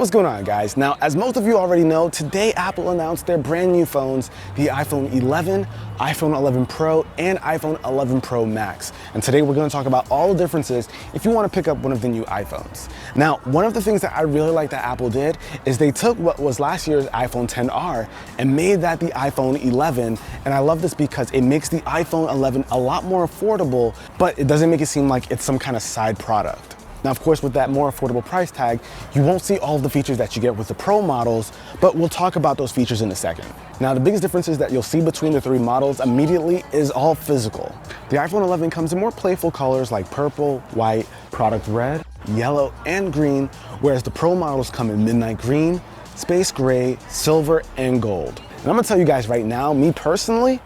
What's going on, guys? Now, as most of you already know, today Apple announced their brand new phones, the iPhone 11, iPhone 11 Pro, and iPhone 11 Pro Max. And today we're going to talk about all the differences if you want to pick up one of the new iPhones. Now, one of the things that I really like that Apple did is they took what was last year's iPhone XR and made that the iPhone 11. And I love this because it makes the iPhone 11 a lot more affordable, but it doesn't make it seem like it's some kind of side product. Now, of course, with that more affordable price tag, you won't see all of the features that you get with the Pro models, but we'll talk about those features in a second. Now, the biggest differences that you'll see between the three models immediately is all physical. The iPhone 11 comes in more playful colors like purple, white, product red, yellow, and green, whereas the Pro models come in midnight green, space gray, silver, and gold. And I'm gonna tell you guys right now, me personally,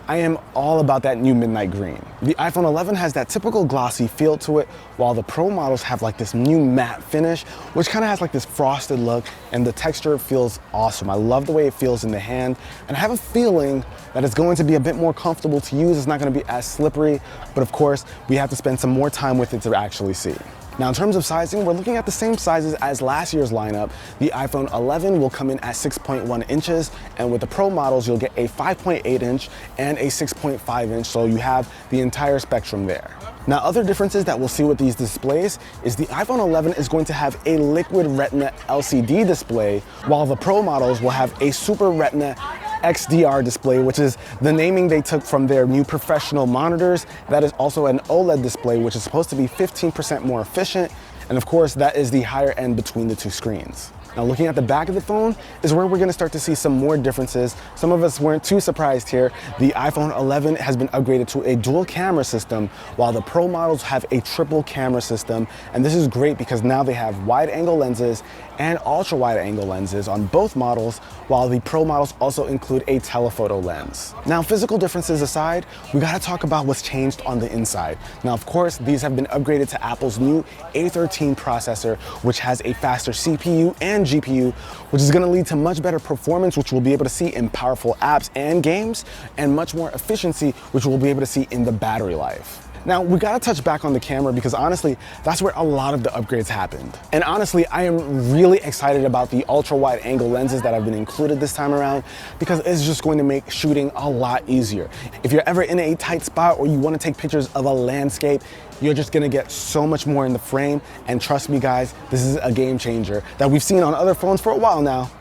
I am all about that new midnight green. The iPhone 11 has that typical glossy feel to it, while the Pro models have like this new matte finish, which kind of has like this frosted look, and the texture feels awesome. I love the way it feels in the hand, and I have a feeling that it's going to be a bit more comfortable to use. It's not going to be as slippery, but of course, we have to spend some more time with it to actually see. Now, in terms of sizing, we're looking at the same sizes as last year's lineup. The iPhone 11 will come in at 6.1 inches, and with the Pro models, you'll get a 5.8 inch and a 6.5 inch, so you have the entire spectrum there. Now, other differences that we'll see with these displays is the iPhone 11 is going to have a liquid retina LCD display, while the Pro models will have a Super Retina XDR display, which is the naming they took from their new professional monitors. That is also an OLED display, which is supposed to be 15% more efficient. And of course, that is the higher end between the two screens. Now, looking at the back of the phone is where we're gonna start to see some more differences. Some of us weren't too surprised here. The iPhone 11 has been upgraded to a dual camera system, while the Pro models have a triple camera system. And this is great because now they have wide angle lenses and ultra wide angle lenses on both models, while the Pro models also include a telephoto lens. Now, physical differences aside, we gotta talk about what's changed on the inside. Now, of course, these have been upgraded to Apple's new A13 processor, which has a faster CPU and GPU, which is gonna lead to much better performance, which we'll be able to see in powerful apps and games, and much more efficiency, which we'll be able to see in the battery life. Now, we gotta touch back on the camera because honestly, that's where a lot of the upgrades happened. And honestly, I am really excited about the ultra wide angle lenses that have been included this time around because it's just going to make shooting a lot easier. If you're ever in a tight spot or you wanna take pictures of a landscape, you're just gonna get so much more in the frame. And trust me, guys, this is a game changer that we've seen on other phones for a while now,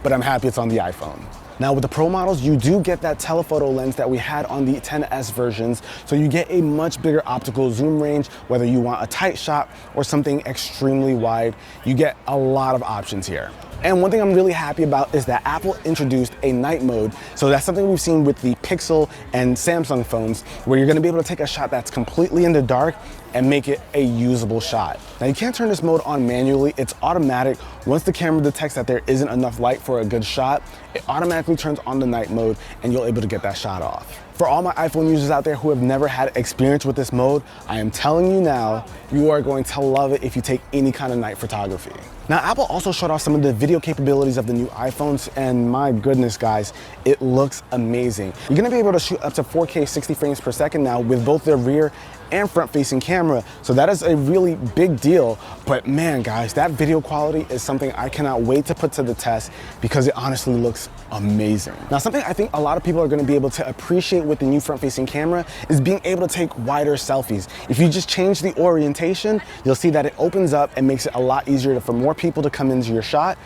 but I'm happy it's on the iPhone. Now, with the Pro models, you do get that telephoto lens that we had on the XS versions, so you get a much bigger optical zoom range, whether you want a tight shot or something extremely wide. You get a lot of options here. And one thing I'm really happy about is that Apple introduced a night mode. So that's something we've seen with the Pixel and Samsung phones, where you're gonna be able to take a shot that's completely in the dark and make it a usable shot. Now, you can't turn this mode on manually. It's automatic. Once the camera detects that there isn't enough light for a good shot, it automatically turns on the night mode and you're able to get that shot off. For all my iPhone users out there who have never had experience with this mode, I am telling you now, you are going to love it if you take any kind of night photography. Now, Apple also showed off some of the video capabilities of the new iPhones, and my goodness, guys, it looks amazing. You're gonna be able to shoot up to 4K 60 frames per second now with both their rear and front-facing camera, so that is a really big deal. But man, guys, that video quality is something I cannot wait to put to the test because it honestly looks amazing. Now, something I think a lot of people are gonna be able to appreciate with the new front-facing camera is being able to take wider selfies. If you just change the orientation, you'll see that it opens up and makes it a lot easier for more people to come into your shot.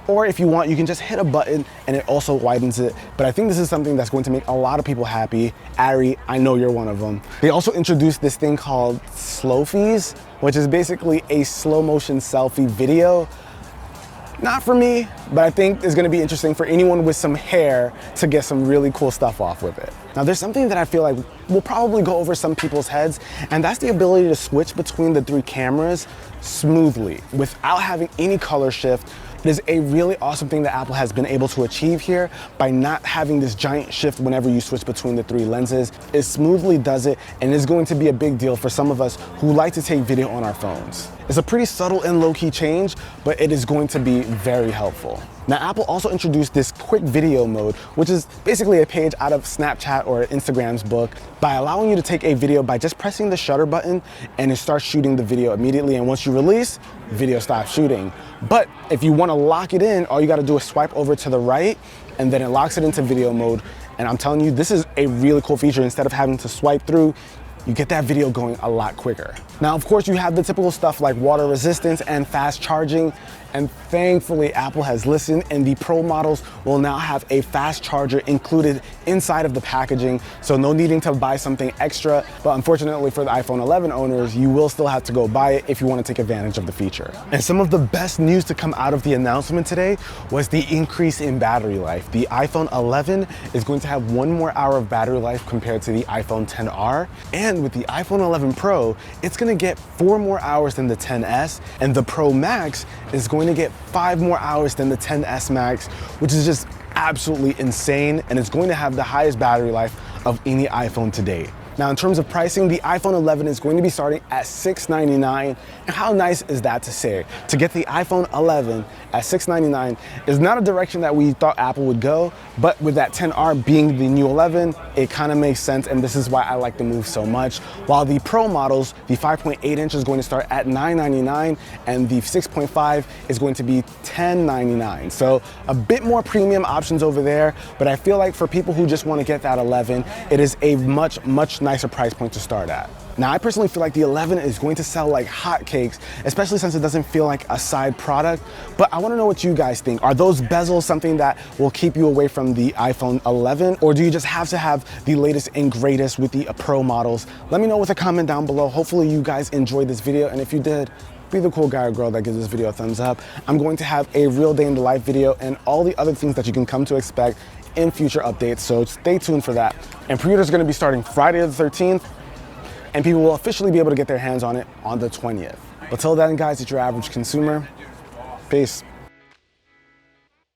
Or if you want, you can just hit a button and it also widens it. But I think this is something that's going to make a lot of people happy. Ari, I know you're one of them. They also introduced this thing called slophies, which is basically a slow motion selfie video. Not for me, but I think it's gonna be interesting for anyone with some hair to get some really cool stuff off with it. Now, there's something that I feel like will probably go over some people's heads, and that's the ability to switch between the three cameras smoothly without having any color shift. It is a really awesome thing that Apple has been able to achieve here by not having this giant shift whenever you switch between the three lenses. It smoothly does it, and it's going to be a big deal for some of us who like to take video on our phones. It's a pretty subtle and low-key change, but it is going to be very helpful. Now, Apple also introduced this quick video mode, which is basically a page out of Snapchat or Instagram's book, by allowing you to take a video by just pressing the shutter button and it starts shooting the video immediately. And once you release, video stops shooting. But if you want to lock it in, all you got to do is swipe over to the right and then it locks it into video mode. And I'm telling you, this is a really cool feature. Instead of having to swipe through, you get that video going a lot quicker. Now, of course, you have the typical stuff like water resistance and fast charging. And thankfully, Apple has listened, and the Pro models will now have a fast charger included inside of the packaging, so no needing to buy something extra. But unfortunately for the iPhone 11 owners, you will still have to go buy it if you want to take advantage of the feature. And some of the best news to come out of the announcement today was the increase in battery life. The iPhone 11 is going to have 1 more hour of battery life compared to the iPhone XR. And with the iPhone 11 Pro, it's going to get 4 more hours than the XS, and the Pro Max is going to get 5 more hours than the XS Max, which is just absolutely insane, and it's going to have the highest battery life of any iPhone to date. Now, in terms of pricing, the iPhone 11 is going to be starting at $699. And how nice is that to say? To get the iPhone 11 at $699 is not a direction that we thought Apple would go, but with that XR being the new 11, it kind of makes sense, and this is why I like the move so much. While the Pro models, the 5.8 inch is going to start at $999, and the 6.5 is going to be $1099. So a bit more premium options over there, but I feel like for people who just want to get that 11, it is a much nicer price point to start at. Now, I personally feel like the 11 is going to sell like hotcakes, especially since it doesn't feel like a side product. But I want to know what you guys think. Are those bezels something that will keep you away from the iPhone 11? Or do you just have to have the latest and greatest with the Pro models? Let me know with a comment down below. Hopefully you guys enjoyed this video. And if you did, be the cool guy or girl that gives this video a thumbs up. I'm going to have a real day in the life video and all the other things that you can come to expect in future updates, so stay tuned for that. And pre-orders are going to be starting Friday the 13th, and people will officially be able to get their hands on it on the 20th. But till then, guys, it's your average consumer. Peace.